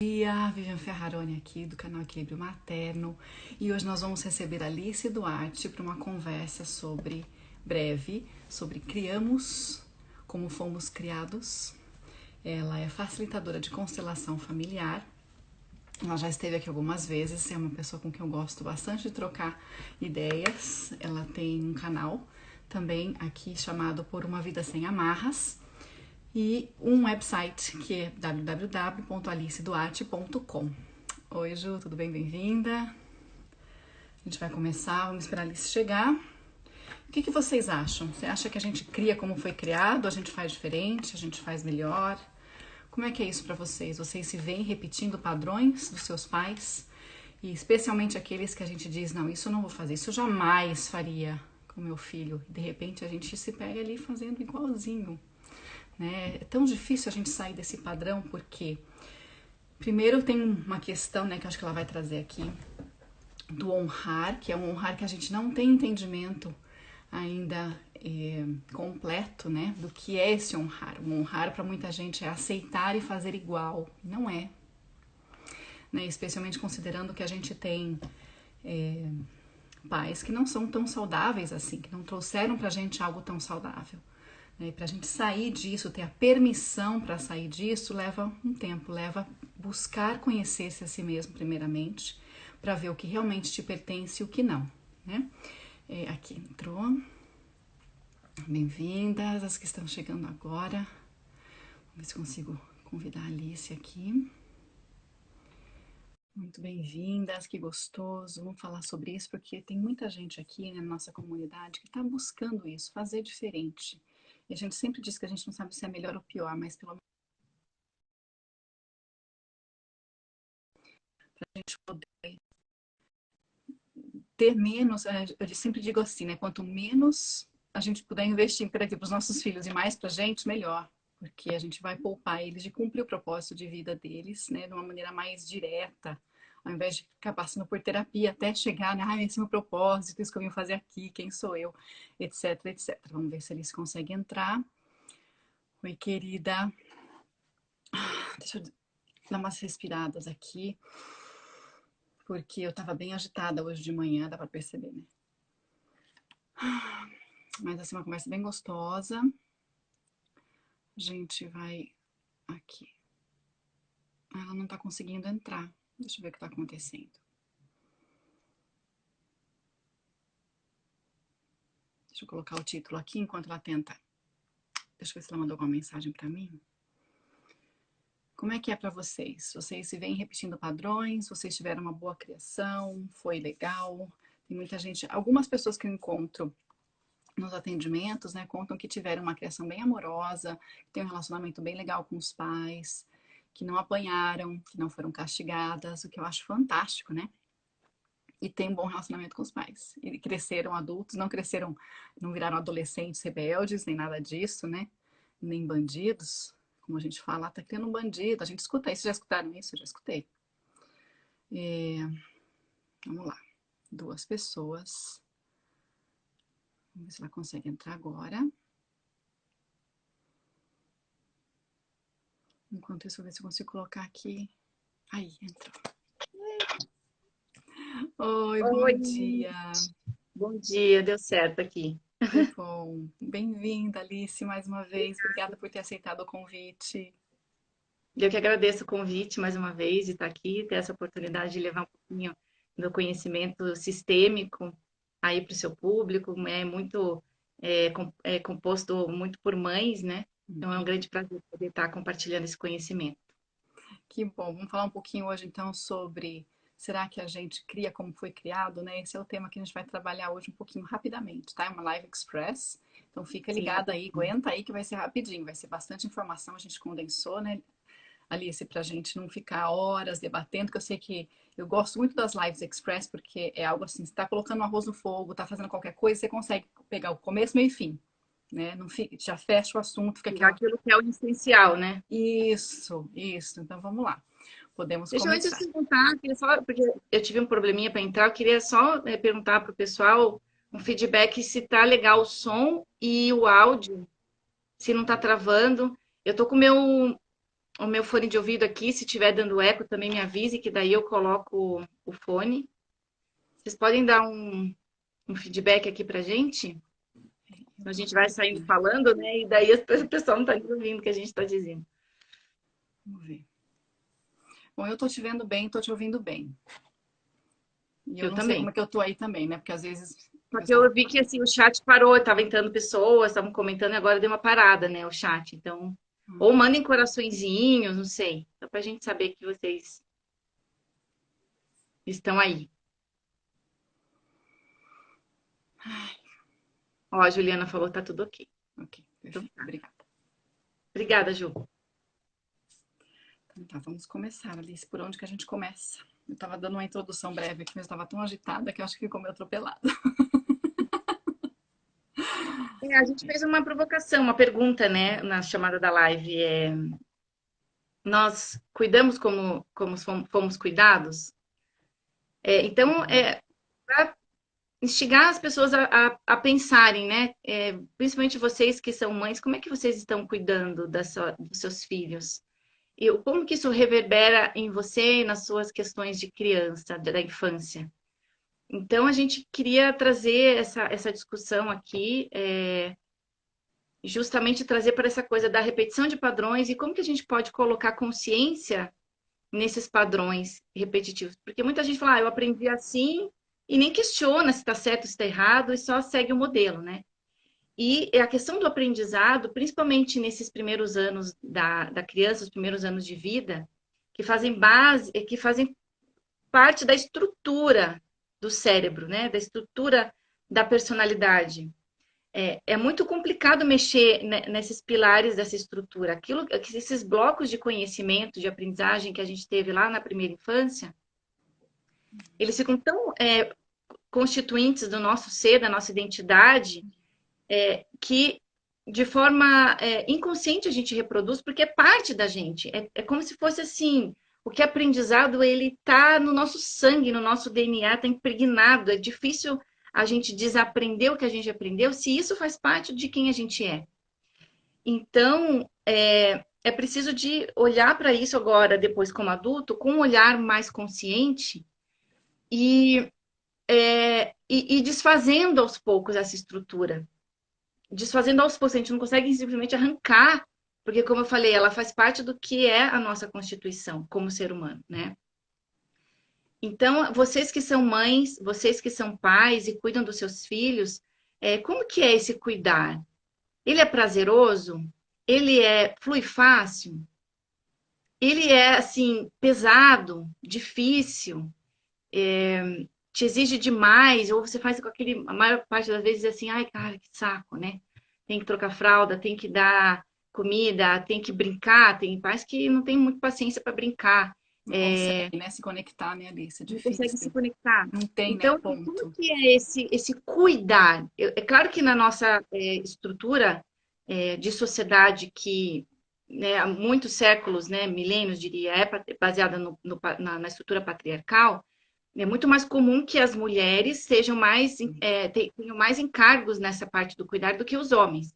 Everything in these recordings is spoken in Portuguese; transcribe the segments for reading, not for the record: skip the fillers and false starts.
Dia, Vivian Ferraroni aqui do canal Equilíbrio Materno e hoje nós vamos receber a Alice Duarte para uma conversa breve sobre criamos como fomos criados. Ela é facilitadora de constelação familiar. Ela já esteve aqui algumas vezes, é uma pessoa com quem eu gosto bastante de trocar ideias. Ela tem um canal também aqui chamado Por uma Vida Sem Amarras e um website que é www.aliceduarte.com. Oi, Ju, tudo bem? Bem-vinda. A gente vai começar, vamos esperar a Alice chegar. O que vocês acham? Você acha que a gente cria como foi criado, a gente faz diferente, a gente faz melhor? Como é que é isso para vocês? Vocês se veem repetindo padrões dos seus pais? E especialmente aqueles que a gente diz, não, isso eu não vou fazer, isso eu jamais faria com meu filho. E de repente a gente se pega ali fazendo igualzinho. Né? É tão difícil a gente sair desse padrão porque, primeiro, tem uma questão, né, que eu acho que ela vai trazer aqui, do honrar, que é um honrar que a gente não tem entendimento ainda completo, né, do que é esse honrar. O honrar para muita gente é aceitar e fazer igual. Não é. Né? Especialmente considerando que a gente tem pais que não são tão saudáveis assim, que não trouxeram pra gente algo tão saudável. E para a gente sair disso, ter a permissão para sair disso, leva um tempo, leva buscar conhecer-se a si mesmo primeiramente, para ver o que realmente te pertence e o que não. Né? Aqui entrou. Bem-vindas as que estão chegando agora. Vamos ver se consigo convidar a Alice aqui. Muito bem-vindas, que gostoso. Vamos falar sobre isso porque tem muita gente aqui na nossa comunidade que está buscando isso, fazer diferente. E a gente sempre diz que a gente não sabe se é melhor ou pior, mas pelo menos para a gente poder ter menos, eu sempre digo assim, né? Quanto menos a gente puder investir para os nossos filhos e mais para a gente, melhor. Porque a gente vai poupar eles de cumprir o propósito de vida deles, né? De uma maneira mais direta, ao invés de ficar passando por terapia até chegar, né? Ah, esse é o meu propósito, isso que eu vim fazer aqui, quem sou eu, etc, etc. Vamos ver se eles conseguem entrar. Oi, querida. Deixa eu dar umas respiradas aqui, porque eu tava bem agitada hoje de manhã, dá pra perceber, né? Mas assim, uma conversa bem gostosa. A gente vai aqui. Ela não tá conseguindo entrar. Deixa eu ver o que tá acontecendo. Deixa eu colocar o título aqui enquanto ela tenta. Deixa eu ver se ela mandou alguma mensagem pra mim. Como é que é pra vocês? Vocês se veem repetindo padrões? Vocês tiveram uma boa criação? Foi legal? Tem muita gente, algumas pessoas que eu encontro nos atendimentos, né, contam que tiveram uma criação bem amorosa, que tem um relacionamento bem legal com os pais, que não apanharam, que não foram castigadas, o que eu acho fantástico, né? E tem um bom relacionamento com os pais. E cresceram adultos, não cresceram, não viraram adolescentes rebeldes, nem nada disso, né? Nem bandidos, como a gente fala, tá criando um bandido. A gente escuta isso, já escutaram isso? Eu já escutei. Vamos lá. Duas pessoas. Vamos ver se ela consegue entrar agora. Enquanto isso, eu vou ver se eu consigo colocar aqui. Aí, entrou. Oi, bom Oi, dia. bom dia, deu certo aqui. Que bom. Bem-vinda, Alice, mais uma vez. Obrigada por ter aceitado o convite. Eu que agradeço o convite mais uma vez de estar aqui, ter essa oportunidade de levar um pouquinho do conhecimento sistêmico aí para o seu público. É composto muito por mães, né? Então é um grande prazer poder estar compartilhando esse conhecimento. Que bom. Vamos falar um pouquinho hoje, então, sobre será que a gente cria como foi criado, né? Esse é o tema que a gente vai trabalhar hoje um pouquinho rapidamente, tá? É uma live express. Então fica Sim, ligada aí, aguenta aí que vai ser rapidinho, vai ser bastante informação, a gente condensou, né? Alice, para a gente não ficar horas debatendo, que eu sei que eu gosto muito das lives express, porque é algo assim, você está colocando um arroz no fogo, está fazendo qualquer coisa, você consegue pegar o começo, meio e fim, né? Não fica, já fecha o assunto, fica aquela... aquilo que é o essencial, né? Isso. Então vamos lá, podemos Deixa eu antes começar. perguntar, queria só, porque eu tive um probleminha para entrar, eu queria só perguntar para o pessoal um feedback se tá legal o som e o áudio, se não tá travando. Eu tô com o o meu fone de ouvido aqui, se estiver dando eco, também me avise, que daí eu coloco o fone. Vocês podem dar um feedback aqui pra gente? A gente vai saindo falando, né? E daí o pessoal não tá ouvindo o que a gente está dizendo. Vamos ver. Bom, eu tô te vendo bem, tô te ouvindo bem. E eu Eu não sei também. como é que eu tô aí também, né? Porque às vezes. Porque eu vi que assim, o chat parou, estava entrando pessoas, estavam comentando e agora deu uma parada, né? O chat. Então, ou mandem coraçõezinhos, não sei. Só pra gente saber que vocês estão aí. Ó, a Juliana falou que tá tudo ok. Ok, Então, perfeito. Obrigada. obrigada, Ju. Então tá, vamos começar, Alice. Por onde que a gente começa? Eu tava dando uma introdução breve aqui, mas estava tão agitada que eu acho que ficou meio atropelada. A gente fez uma provocação, uma pergunta, né, na chamada da live. Nós cuidamos como fomos cuidados? Então, para instigar as pessoas a pensarem, né? Principalmente vocês que são mães, como é que vocês estão cuidando dos seus filhos? E como que isso reverbera em você e nas suas questões de criança, da infância? Então, a gente queria trazer essa discussão aqui, justamente trazer para essa coisa da repetição de padrões e como que a gente pode colocar consciência nesses padrões repetitivos. Porque muita gente fala, eu aprendi assim, e nem questiona se está certo, se está errado, e só segue o modelo, né? E a questão do aprendizado, principalmente nesses primeiros anos da criança, os primeiros anos de vida, que fazem parte da estrutura do cérebro, né? Da estrutura da personalidade. É muito complicado mexer nesses pilares dessa estrutura. Esses blocos de conhecimento, de aprendizagem que a gente teve lá na primeira infância, eles ficam tão constituintes do nosso ser, da nossa identidade, que de forma inconsciente a gente reproduz, porque é parte da gente. É como se fosse assim, o que é aprendizado, ele está no nosso sangue, no nosso DNA, está impregnado. É difícil a gente desaprender o que a gente aprendeu, se isso faz parte de quem a gente é. Então, é preciso de olhar para isso agora, depois como adulto, com um olhar mais consciente e ir desfazendo aos poucos essa estrutura. Desfazendo aos poucos, a gente não consegue simplesmente arrancar, porque, como eu falei, ela faz parte do que é a nossa constituição como ser humano, né? Então, vocês que são mães, vocês que são pais e cuidam dos seus filhos, como que é esse cuidar? Ele é prazeroso? Ele flui fácil? Ele é, assim, pesado, difícil? Te exige demais, ou você faz com aquele, a maior parte das vezes assim, ai, cara, que saco, né? Tem que trocar fralda, tem que dar comida, tem que brincar, tem pais que não tem muita paciência para brincar. Não consegue, né, se conectar, né, Alice? É Não consegue se difícil. conectar. Não tem, né, Então, como ponto. que é esse cuidar? É claro que na nossa estrutura de sociedade que né, há muitos séculos, né, milênios, diria, baseada na estrutura patriarcal, é muito mais comum que as mulheres tenham mais encargos nessa parte do cuidar do que os homens.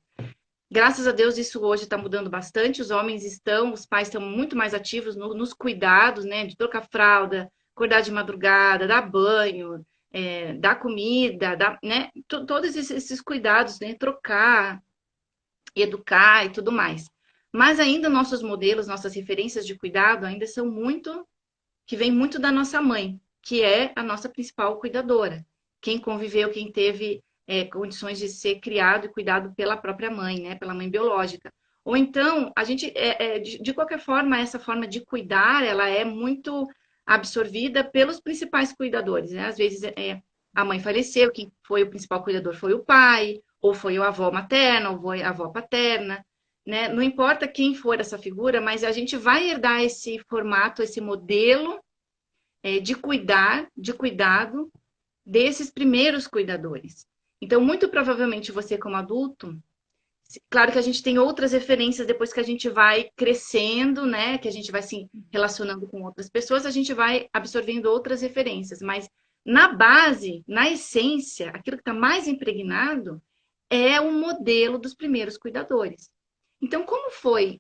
Graças a Deus, isso hoje está mudando bastante. Os pais estão muito mais ativos nos cuidados, né? De trocar fralda, acordar de madrugada, dar banho, dar comida, né? Todos esses cuidados, né? Trocar, educar e tudo mais. Mas ainda nossos modelos, nossas referências de cuidado ainda são que vem muito da nossa mãe, que é a nossa principal cuidadora. Quem conviveu, quem teve condições de ser criado e cuidado pela própria mãe, né, pela mãe biológica. Ou então, a gente, de qualquer forma, essa forma de cuidar, ela é muito absorvida pelos principais cuidadores. Né? Às vezes, a mãe faleceu, quem foi o principal cuidador foi o pai, ou foi a avó materna, ou foi a avó paterna. Né? Não importa quem for essa figura, mas a gente vai herdar esse formato, esse modelo de cuidado desses primeiros cuidadores. Então, muito provavelmente você, como adulto, claro que a gente tem outras referências depois que a gente vai crescendo, né? Que a gente vai se relacionando com outras pessoas, a gente vai absorvendo outras referências. Mas na base, na essência, aquilo que está mais impregnado é o modelo dos primeiros cuidadores. Então, como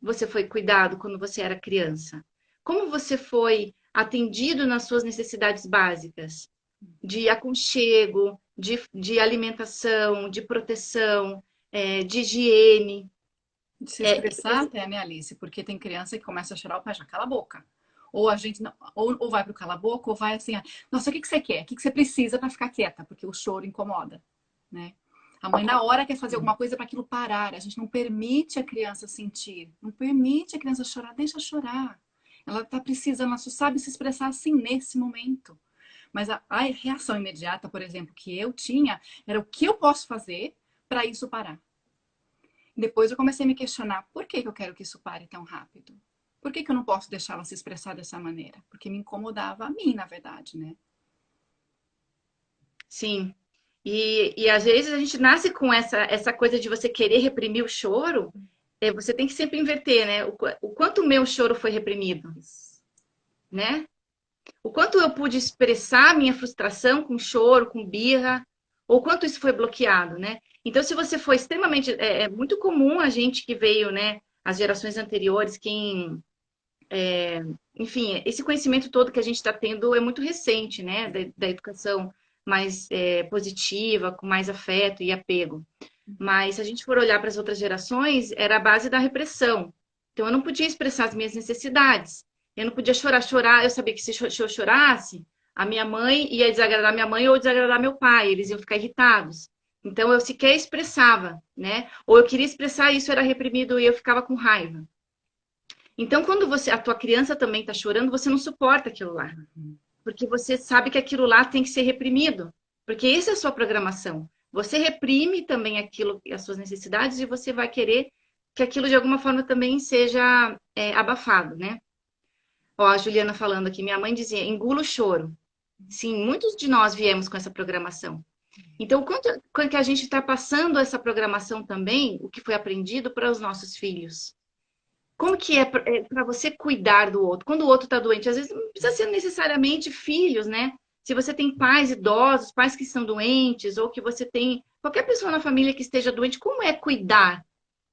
você foi cuidado quando você era criança? Como você foi atendido nas suas necessidades básicas? De aconchego, de alimentação, de proteção, de higiene. De se É, expressar até, né, Alice? Porque tem criança que começa a chorar, o pai já cala a boca. Ou a gente não, ou vai pro cala a boca, ou vai assim, nossa, o que que você quer? O que que você precisa para ficar quieta? Porque o choro incomoda, né? A mãe na hora quer fazer alguma coisa para aquilo parar. A gente não permite a criança sentir, não permite a criança chorar, deixa chorar. Ela tá precisando, ela só sabe se expressar assim nesse momento. Mas a reação imediata, por exemplo, que eu tinha, era o que eu posso fazer para isso parar. Depois eu comecei a me questionar por que eu quero que isso pare tão rápido? Por que eu não posso deixá-la se expressar dessa maneira? Porque me incomodava a mim, na verdade, né? sim. E às vezes a gente nasce com essa coisa de você querer reprimir o choro. Você tem que sempre inverter, né? O quanto o meu choro foi reprimido, né? O quanto eu pude expressar minha frustração com choro, com birra, ou quanto isso foi bloqueado, né? Então, se você foi extremamente. É muito comum a gente que veio, né? As gerações anteriores, enfim, esse conhecimento todo que a gente está tendo é muito recente, né? Da educação mais positiva, com mais afeto e apego. Mas se a gente for olhar para as outras gerações, era a base da repressão. Então eu não podia expressar as minhas necessidades. Eu não podia chorar. Eu sabia que se eu chorasse, a minha mãe ia desagradar minha mãe ou desagradar meu pai. Eles iam ficar irritados. Então eu sequer expressava, né? Ou eu queria expressar isso, era reprimido e eu ficava com raiva. Então quando a tua criança também está chorando, você não suporta aquilo lá, porque você sabe que aquilo lá tem que ser reprimido, porque essa é a sua programação. Você reprime também aquilo, as suas necessidades, e você vai querer que aquilo de alguma forma também seja abafado, né? Ó, a Juliana falando aqui, minha mãe dizia, engula o choro. Sim, muitos de nós viemos com essa programação. Então, quanto que a gente está passando essa programação também, o que foi aprendido para os nossos filhos? Como que é para você cuidar do outro? Quando o outro está doente, às vezes não precisa ser necessariamente filhos, né? Se você tem pais idosos, pais que estão doentes, ou que você tem qualquer pessoa na família que esteja doente, como é cuidar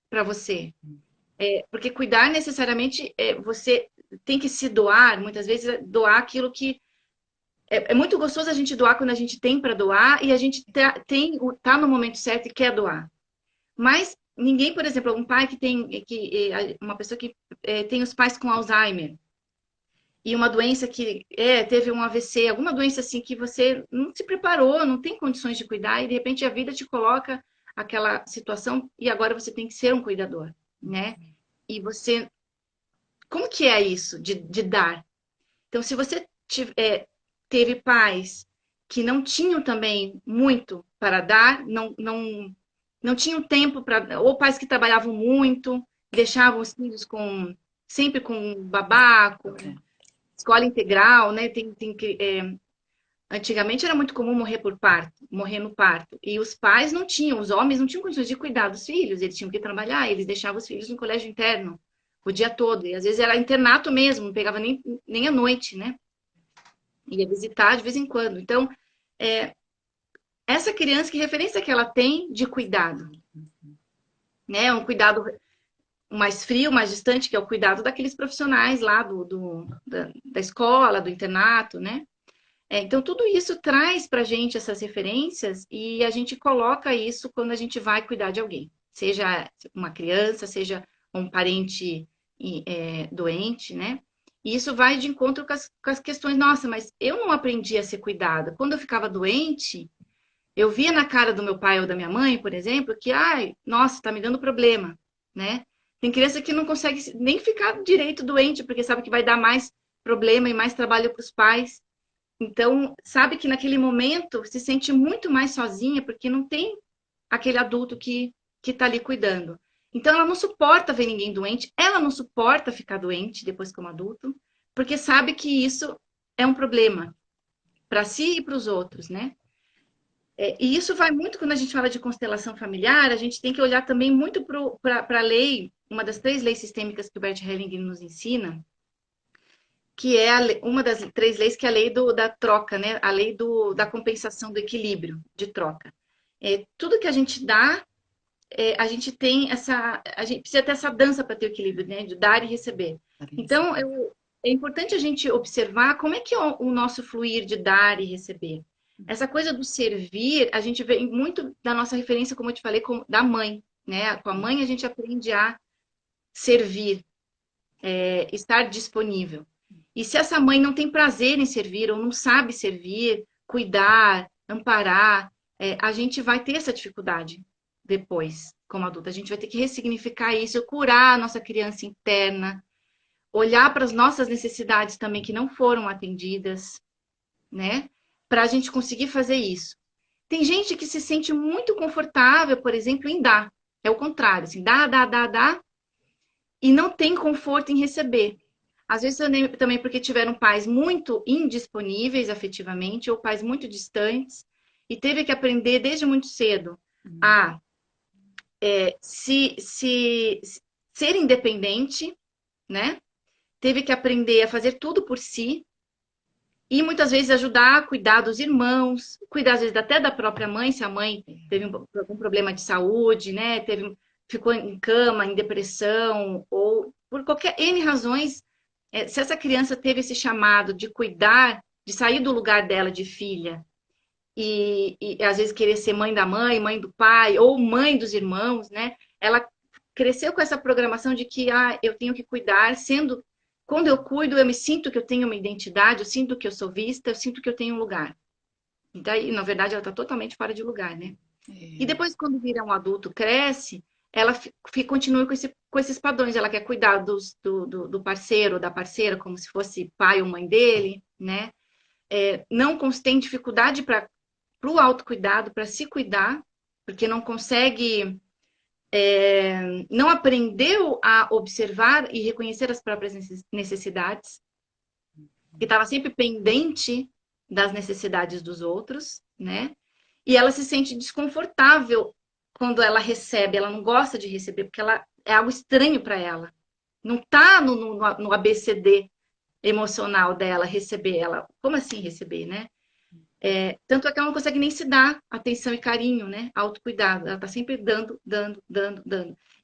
para você? Porque cuidar necessariamente você tem que se doar, muitas vezes doar aquilo que é muito gostoso a gente doar quando a gente tem para doar e a gente tá no momento certo e quer doar. Mas ninguém, por exemplo, um pai uma pessoa que tem os pais com Alzheimer e uma doença que teve um AVC, alguma doença assim que você não se preparou, não tem condições de cuidar e de repente a vida te coloca aquela situação e agora você tem que ser um cuidador, né? E você, como que é isso de dar? Então, se você teve pais que não tinham também muito para dar, não tinham tempo para. Ou pais que trabalhavam muito, deixavam os filhos sempre com babá, com escola integral, né? Antigamente era muito comum morrer por parto, morrer no parto. E os pais não tinham, os homens não tinham condições de cuidar dos filhos, eles tinham que trabalhar, eles deixavam os filhos no colégio interno o dia todo. E às vezes era internato mesmo, não pegava nem à noite, né? Ia visitar de vez em quando. Então, essa criança, que referência que ela tem de cuidado? Né? Um cuidado mais frio, mais distante, que é o cuidado daqueles profissionais lá da escola, do internato, né? Então, tudo isso traz para a gente essas referências e a gente coloca isso quando a gente vai cuidar de alguém. Seja uma criança, seja um parente doente, né? E isso vai de encontro com as questões, nossa, mas eu não aprendi a ser cuidada. Quando eu ficava doente, eu via na cara do meu pai ou da minha mãe, por exemplo, que, ai, nossa, tá me dando problema, né? Tem criança que não consegue nem ficar direito doente, porque sabe que vai dar mais problema e mais trabalho para os pais. Então, sabe que naquele momento se sente muito mais sozinha, porque não tem aquele adulto que tá ali cuidando. Então, ela não suporta ver ninguém doente, ela não suporta ficar doente depois como adulto, porque sabe que isso é um problema para si e para os outros, né? E isso vai muito quando a gente fala de constelação familiar, a gente tem que olhar também muito para a lei, uma das 3 leis sistêmicas que o Bert Hellinger nos ensina, que é uma das 3 leis, que é a lei da troca, né? A lei da compensação, do equilíbrio de troca. Tudo que a gente dá, a gente tem a gente precisa ter essa dança para ter equilíbrio, né? De dar e receber. Então, é importante a gente observar como é que é o nosso fluir de dar e receber. Essa coisa do servir, a gente vê muito da nossa referência, como eu te falei, da mãe, né? Com a mãe a gente aprende a servir, estar disponível. E se essa mãe não tem prazer em servir ou não sabe servir, cuidar, amparar, a gente vai ter essa dificuldade depois, como adulta. A gente vai ter que ressignificar isso, curar a nossa criança interna, olhar para as nossas necessidades também que não foram atendidas, né? Para a gente conseguir fazer isso. Tem gente que se sente muito confortável, por exemplo, em dar. É o contrário, assim, dá, e não tem conforto em receber. Às vezes também porque tiveram pais muito indisponíveis afetivamente ou pais muito distantes e teve que aprender desde muito cedo a ser independente, né? Teve que aprender a fazer tudo por si e muitas vezes ajudar a cuidar dos irmãos, cuidar às vezes até da própria mãe, se a mãe teve algum problema de saúde, né? Ficou em cama, em depressão ou por qualquer N razões. Se essa criança teve esse chamado de cuidar, de sair do lugar dela de filha e às vezes querer ser mãe da mãe do pai ou mãe dos irmãos, né? Ela cresceu com essa programação de que eu tenho que cuidar, sendo quando eu cuido, eu me sinto que eu tenho uma identidade, eu sinto que eu sou vista, eu sinto que eu tenho um lugar. E daí, na verdade, ela está totalmente fora de lugar, né? E depois, quando vira um adulto, cresce, ela continua com esses padrões. Ela quer cuidar do parceiro ou da parceira como se fosse pai ou mãe dele, né? Não tem dificuldade para o autocuidado, para se cuidar, porque não consegue, não aprendeu a observar e reconhecer as próprias necessidades, que estava sempre pendente das necessidades dos outros, né? E ela se sente desconfortável quando ela recebe, ela não gosta de receber, porque é algo estranho para ela. Não está no ABCD emocional dela receber ela. Como assim receber, né? Tanto é que ela não consegue nem se dar atenção e carinho, né? Autocuidado. Ela está sempre dando.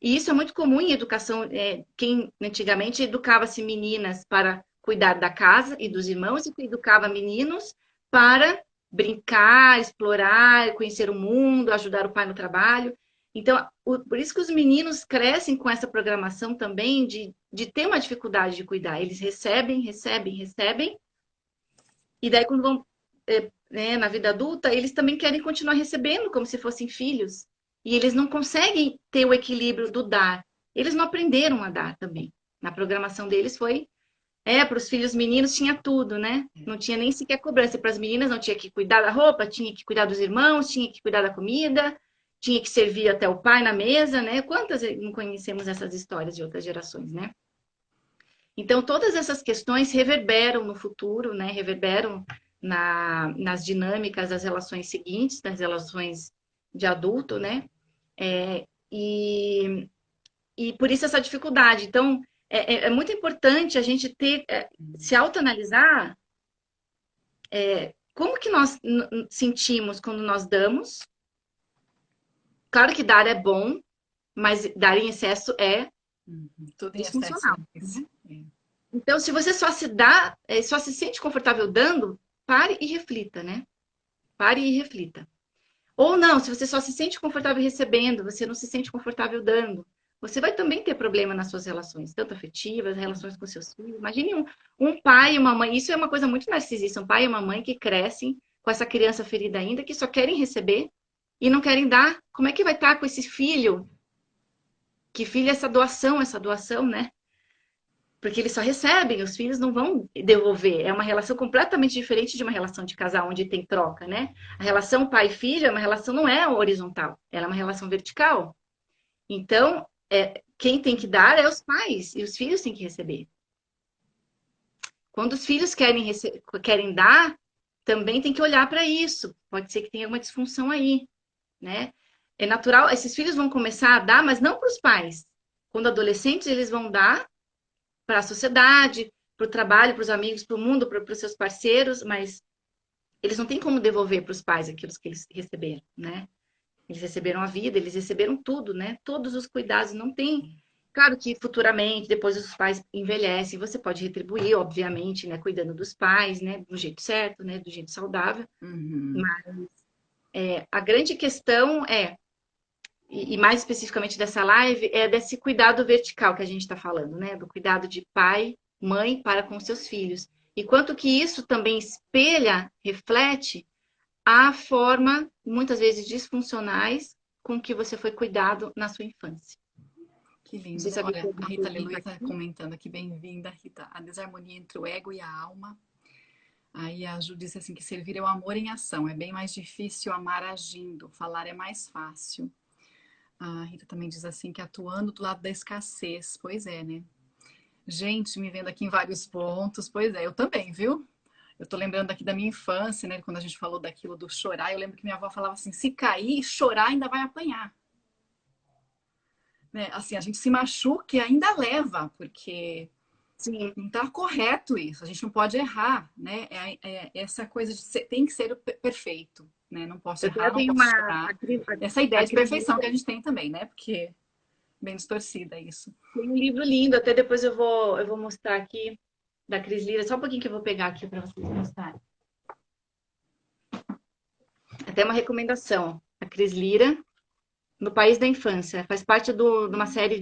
E isso é muito comum em educação. Quem antigamente educava-se meninas para cuidar da casa e dos irmãos e educava meninos para brincar, explorar, conhecer o mundo, ajudar o pai no trabalho. Então, por isso que os meninos crescem com essa programação também de ter uma dificuldade de cuidar. Eles recebem, e daí quando vão na vida adulta, eles também querem continuar recebendo como se fossem filhos. E eles não conseguem ter o equilíbrio do dar. Eles não aprenderam a dar também. Na programação deles foi para os filhos meninos tinha tudo, né? Não tinha nem sequer cobrança. Para as meninas não tinha que cuidar da roupa, tinha que cuidar dos irmãos, tinha que cuidar da comida, tinha que servir até o pai na mesa, né? Quantas não conhecemos essas histórias de outras gerações, né? Então, todas essas questões reverberam no futuro, né? Reverberam nas dinâmicas das relações seguintes, das relações de adulto, né? E por isso essa dificuldade. Então, é muito importante a gente se autoanalisar como que nós sentimos quando nós damos. Claro que dar é bom, mas dar em excesso é tudo em disfuncional. excesso. Então, se você só se sente confortável dando, pare e reflita, né? Pare e reflita. Ou não, se você só se sente confortável recebendo, você não se sente confortável dando, você vai também ter problema nas suas relações, tanto afetivas, relações com seus filhos. Imagine um pai e uma mãe, isso é uma coisa muito narcisista, um pai e uma mãe que crescem com essa criança ferida ainda, que só querem receber e não querem dar. Como é que vai estar com esse filho? Que filho é essa doação, né? Porque eles só recebem, os filhos não vão devolver. É uma relação completamente diferente de uma relação de casal, onde tem troca, né? A relação pai-filho é uma relação, não é horizontal, ela é uma relação vertical. Então, quem tem que dar é os pais, e os filhos têm que receber. Quando os filhos querem dar, também tem que olhar para isso. Pode ser que tenha alguma disfunção aí, né? É natural, esses filhos vão começar a dar, mas não para os pais. Quando adolescentes, eles vão dar para a sociedade, para o trabalho, para os amigos, para o mundo, para os seus parceiros, mas eles não têm como devolver para os pais aquilo que eles receberam, né? Eles receberam a vida, eles receberam tudo, né? Todos os cuidados, não tem. Claro que futuramente, depois os pais envelhecem, você pode retribuir, obviamente, né? Cuidando dos pais, né? Do jeito certo, né? Do jeito saudável. Uhum. Mas a grande questão e mais especificamente dessa live, é desse cuidado vertical que a gente está falando, né? Do cuidado de pai, mãe para com seus filhos. E quanto que isso também espelha, reflete a forma, muitas vezes disfuncionais, com que você foi cuidado na sua infância. Que Não lindo, sei né? se alguém tem Olha, a alguma Rita pergunta Aleluia está aqui. comentando aqui, bem-vinda, Rita. A desarmonia entre o ego e a alma. Aí a Ju disse assim que servir é o amor em ação. É bem mais difícil amar agindo. Falar é mais fácil. A Rita também diz assim que atuando do lado da escassez. Pois é, né? Gente, me vendo aqui em vários pontos. Pois é, eu também, viu? Eu tô lembrando aqui da minha infância, né? Quando a gente falou daquilo do chorar, eu lembro que minha avó falava assim: se cair, chorar ainda vai apanhar. Né? Assim, a gente se machuca e ainda leva, porque Sim, não está correto isso. A gente não pode errar, né? Essa coisa de ser, tem que ser o perfeito, né? Não posso eu até errar, não tenho posso uma. chorar. Essa ideia A de Cris perfeição que a gente tem também, né? Porque bem distorcida isso. tem um livro lindo, até depois eu vou mostrar aqui, da Cris Lira. Só um pouquinho que eu vou pegar aqui para vocês mostrarem. Até uma recomendação. A Cris Lira, No País da Infância. Faz parte de uma série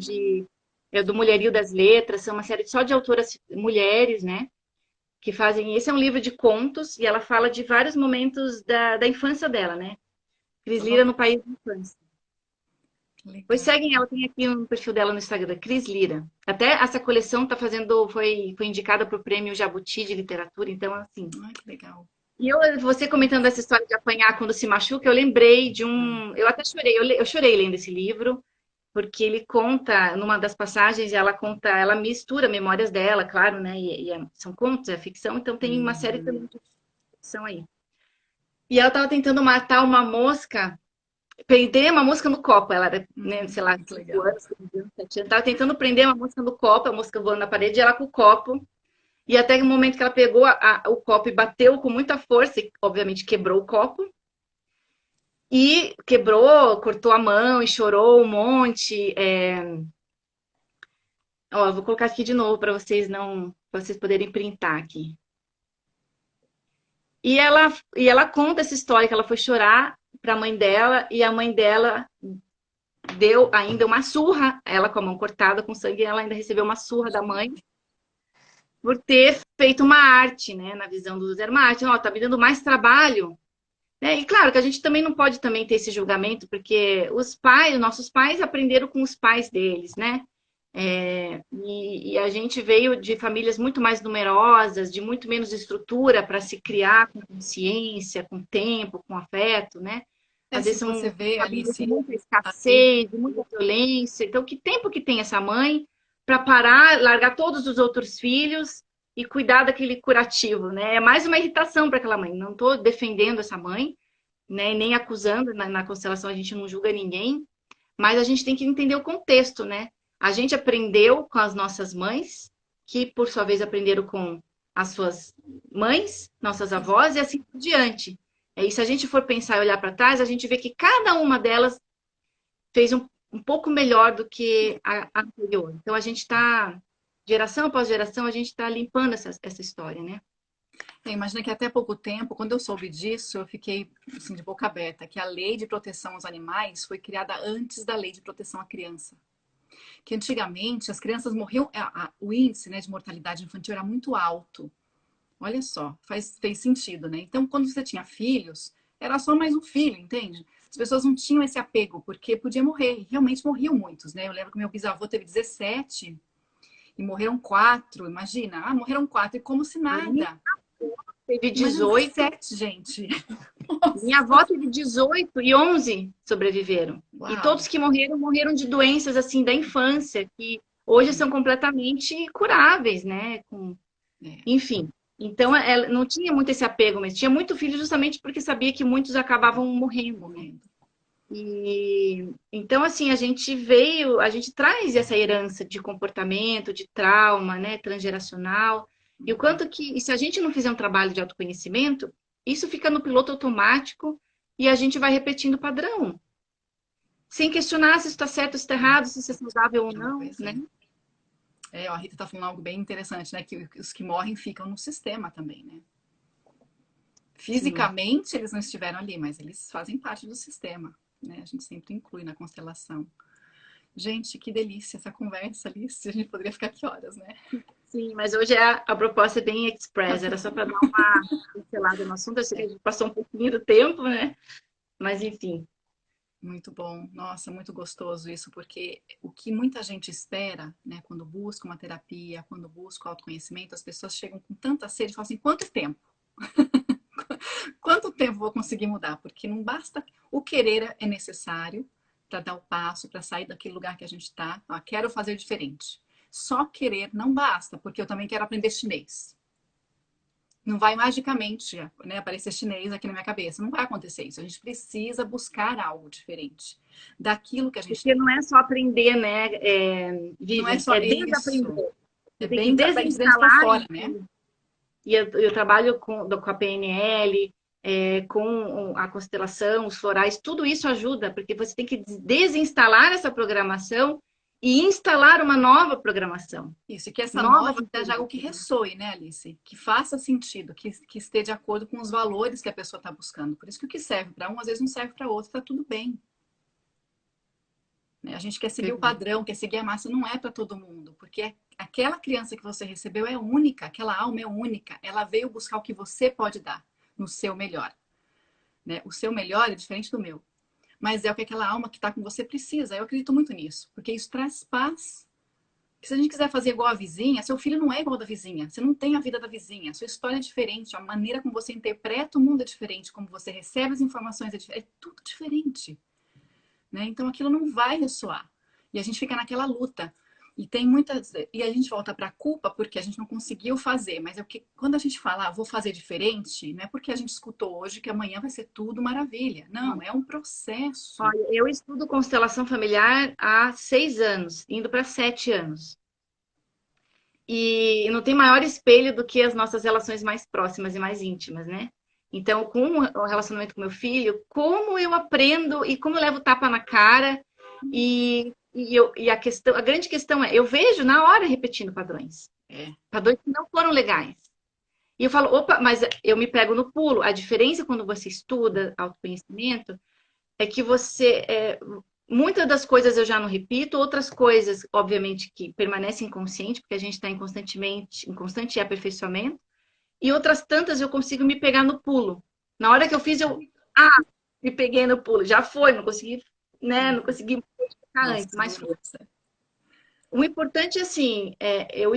do Mulherio das Letras, são uma série só de autoras mulheres, né? Que fazem. Esse é um livro de contos e ela fala de vários momentos da infância dela, né? Cris Eu vou... Lira no País da Infância. Pois Legal. seguem ela, tem aqui um perfil dela no Instagram, Cris Lira. Até essa coleção tá fazendo, foi indicada para o Prêmio Jabuti de Literatura, então assim. Ai, que legal. E você comentando essa história de apanhar quando se machuca, eu lembrei de um. Eu até chorei, eu chorei lendo esse livro, porque ele conta, numa das passagens, ela conta, ela mistura memórias dela, claro, né? São contos, é ficção, então tem uma série Uhum. também de ficção aí. E ela estava tentando matar uma mosca, prender uma mosca no copo. Ela era, né, sei lá, Que 5 legal. anos, 7 anos. Estava tentando prender uma mosca no copo, a mosca voando na parede, e ela com o copo. E até o momento que ela pegou o copo e bateu com muita força, e obviamente quebrou o copo. E quebrou, cortou a mão e chorou um monte. Ó, eu vou colocar aqui de novo para vocês não, para vocês poderem printar aqui. E ela conta essa história que ela foi chorar para a mãe dela e a mãe dela deu ainda uma surra, ela com a mão cortada com sangue, ela ainda recebeu uma surra da mãe por ter feito uma arte, né? Na visão do Zé, uma arte, ó, tá me dando mais trabalho. Né? E claro que a gente também não pode também ter esse julgamento, porque os pais, os nossos pais aprenderam com os pais deles, né? E a gente veio de famílias muito mais numerosas, de muito menos estrutura para se criar com consciência, com tempo, com afeto, né? É, Às se vezes você são vê, famílias de Alice, muita aí, escassez, de muita violência. Então, que tempo que tem essa mãe para parar, largar todos os outros filhos e cuidar daquele curativo, né? É mais uma irritação para aquela mãe. Não estou defendendo essa mãe, né? Nem acusando. Na constelação a gente não julga ninguém, mas a gente tem que entender o contexto, né? A gente aprendeu com as nossas mães, que por sua vez aprenderam com as suas mães, nossas avós, e assim por diante. E se a gente for pensar e olhar para trás, a gente vê que cada uma delas fez um pouco melhor do que a anterior. Então a gente está, geração após geração, a gente está limpando essa história, né? imagina que até pouco tempo, quando eu soube disso, eu fiquei assim, de boca aberta, que a lei de proteção aos animais foi criada antes da lei de proteção à criança. Que antigamente as crianças morriam, o índice, né, de mortalidade infantil era muito alto. Olha só, fez sentido, né? Então, quando você tinha filhos, era só mais um filho, entende? As pessoas não tinham esse apego, porque podia morrer. E realmente morriam muitos, né? Eu lembro que meu bisavô teve 17 e morreram 4. Imagina, morreram 4 e como se A minha nada. teve Imagina 18. 17, gente. Minha avó teve 18 e 11 sobreviveram. E Uau. todos que morreram, morreram de doenças assim da infância, que hoje são completamente curáveis, né? É, Enfim. Então, ela não tinha muito esse apego, mas tinha muito filho justamente porque sabia que muitos acabavam morrendo, né? morrendo. E então, assim, a gente traz essa herança de comportamento, de trauma, né, transgeracional. E o quanto que, e se a gente não fizer um trabalho de autoconhecimento, isso fica no piloto automático e a gente vai repetindo o padrão. sem questionar se está certo, se está errado, se isso é saudável ou não, Pois né? é. A Rita tá falando algo bem interessante, né? Que os que morrem ficam no sistema também, né? Sim. Fisicamente eles não estiveram ali, mas eles fazem parte do sistema, né? A gente sempre inclui na constelação. Gente, que delícia essa conversa, Alice. A gente poderia ficar aqui horas, né? Sim, mas hoje a proposta é bem express, era só para dar uma pincelada no assunto. Eu sei que a gente passou um pouquinho do tempo, né? Mas enfim. Muito bom. Nossa, muito gostoso isso, porque o que muita gente espera, né, quando busca uma terapia, quando busca o autoconhecimento, as pessoas chegam com tanta sede e falam assim: quanto tempo? Quanto tempo vou conseguir mudar? Porque não basta. O querer é necessário para dar o passo, para sair daquele lugar que a gente está. Ah, quero fazer diferente. Só querer não basta, porque eu também quero aprender chinês. Não vai magicamente, né, aparecer chinês aqui na minha cabeça. Não vai acontecer isso. A gente precisa buscar algo diferente daquilo que a gente Porque tem. não é só aprender, né, Não é Vivian? só É isso. desaprender. É Você tem que bem de dentro para desinstalar. fora, né? E eu trabalho com a PNL, com a constelação, os florais, tudo isso ajuda, porque você tem que desinstalar essa programação e instalar uma nova programação. Isso, e que essa Nova nova seja referência. algo que ressoe, né, Alice? Que faça sentido, que esteja de acordo com os valores que a pessoa está buscando. Por isso que o que serve para um, às vezes não serve para outro, está tudo bem. Né? A gente quer seguir o Uhum. padrão, quer seguir a massa, não é para todo mundo, porque aquela criança que você recebeu é única, aquela alma é única, ela veio buscar o que você pode dar no seu melhor. Né? O seu melhor é diferente do meu, mas é o que aquela alma que está com você precisa. Eu acredito muito nisso, porque isso traz paz. Que se a gente quiser fazer igual a vizinha, seu filho não é igual da vizinha. Você não tem a vida da vizinha. Sua história é diferente. A maneira como você interpreta o mundo é diferente. Como você recebe as informações é diferente. É tudo diferente. Né? Então aquilo não vai ressoar. E a gente fica naquela luta. E tem muitas. E a gente volta para a culpa porque a gente não conseguiu fazer. Mas é porque quando a gente fala, vou fazer diferente, não é porque a gente escutou hoje que amanhã vai ser tudo maravilha. Não, é um processo. Olha, eu estudo constelação familiar há 6 anos, indo para 7 anos. E não tem maior espelho do que as nossas relações mais próximas e mais íntimas, né? Então, com o relacionamento com meu filho, como eu aprendo e como eu levo tapa na cara e a grande questão é, eu vejo na hora repetindo padrões, É. padrões que não foram legais. E eu falo, opa, mas eu me pego no pulo. A diferença quando você estuda autoconhecimento é que muitas das coisas eu já não repito, outras coisas, obviamente, que permanecem inconsciente, porque a gente está em constante aperfeiçoamento, e outras tantas eu consigo me pegar no pulo. Na hora que eu fiz, me peguei no pulo. Já foi, não consegui, né? Não consegui modificar Nossa, antes, que mas delícia. o importante, assim, eu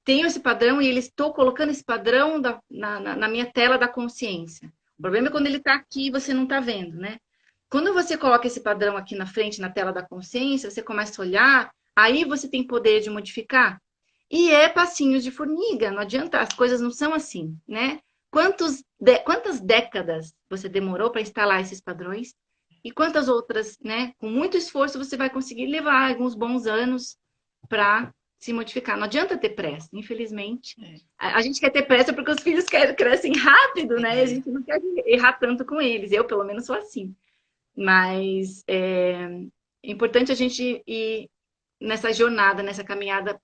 tenho esse padrão e estou colocando esse padrão na minha tela da consciência. O problema é quando ele está aqui e você não está vendo, né? Quando você coloca esse padrão aqui na frente, na tela da consciência, você começa a olhar, aí você tem poder de modificar. E é passinhos de formiga, não adianta, as coisas não são assim, né? Quantas décadas você demorou para instalar esses padrões? E quantas outras, né? Com muito esforço você vai conseguir levar alguns bons anos para se modificar. Não adianta ter pressa, infelizmente. É. A gente quer ter pressa porque os filhos crescem rápido, né? E a É. gente não quer errar tanto com eles. Eu, pelo menos, sou assim. Mas é importante a gente ir nessa jornada, nessa caminhada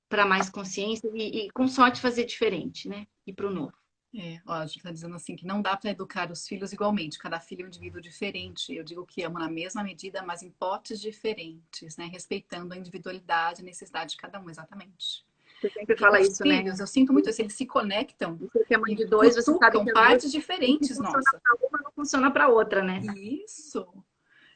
para mais consciência e, com sorte, fazer diferente, né? E para o novo. Ó, a gente está dizendo assim que não dá para educar os filhos igualmente. Cada filho é um indivíduo diferente. Eu digo que amo na mesma medida, mas em potes diferentes, né? Respeitando a individualidade e necessidade de cada um, exatamente. Você sempre Porque fala os isso, né? filhos, eu sinto muito isso, eles se conectam Você que é mãe e de dois, você sabe cutucam que às vezes partes o que diferentes funciona nossas. para uma não funciona para outra, né? Isso.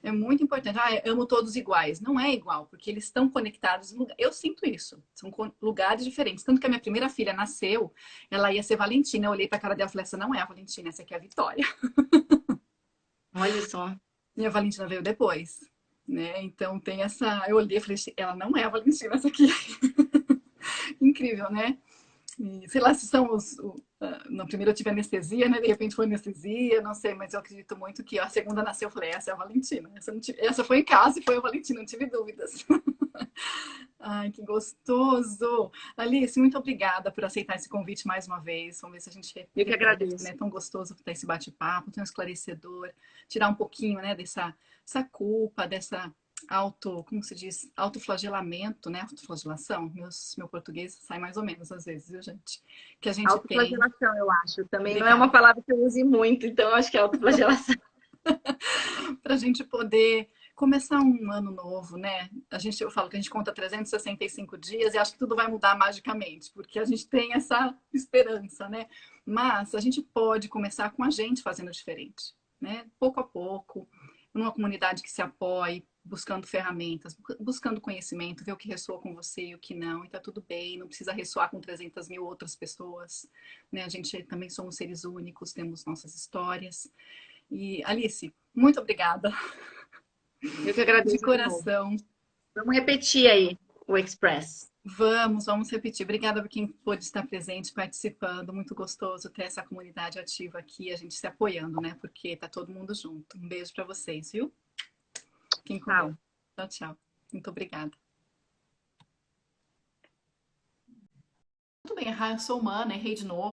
É muito importante. Ah, eu amo todos iguais. Não é igual, porque eles estão conectados. Eu sinto isso. São lugares diferentes. Tanto que a minha primeira filha nasceu, ela ia ser Valentina. Eu olhei para a cara dela e falei: essa não é a Valentina, essa aqui é a Vitória. Olha só. Minha Valentina veio depois. Né? Então tem essa. Eu olhei e falei: ela não é a Valentina, essa aqui. Incrível, né? E, sei lá se são na primeira eu tive anestesia, né? De repente foi anestesia, não sei, mas eu acredito muito que a segunda nasceu, eu falei, essa é a Valentina. Essa foi em casa e foi a Valentina, não tive dúvidas. Ai, que gostoso! Alice, muito obrigada por aceitar esse convite mais uma vez. Vamos ver se a gente Eu que repete, né? agradeço. Tão gostoso ter esse bate-papo, tão esclarecedor, tirar um pouquinho, né, dessa culpa, dessa como se diz, autoflagelamento, né? Autoflagelação. Meu português sai mais ou menos às vezes, viu, gente? Que a gente tem. Autoflagelação, eu acho. Também não é uma Obrigada. palavra que eu use muito, então eu acho que é autoflagelação. Para a gente poder começar um ano novo, né? Eu falo que a gente conta 365 dias e acho que tudo vai mudar magicamente, porque a gente tem essa esperança, né? Mas a gente pode começar com a gente fazendo diferente, né? Pouco a pouco, numa comunidade que se apoie, buscando ferramentas, buscando conhecimento, ver o que ressoa com você e o que não, e tá tudo bem, não precisa ressoar com 300 mil outras pessoas, né? A gente também somos seres únicos, temos nossas histórias. E Alice, muito obrigada, Eu que de agradeço de novo. coração. Vamos repetir aí o Express. Vamos repetir. Obrigada por quem pôde estar presente, participando. Muito gostoso ter essa comunidade ativa aqui, a gente se apoiando, né? Porque tá todo mundo junto. Um beijo para vocês, viu? Fiquem com Deus. Tchau. Tchau, tchau. Muito obrigada. Tudo bem, errar, eu sou humana, errei de novo.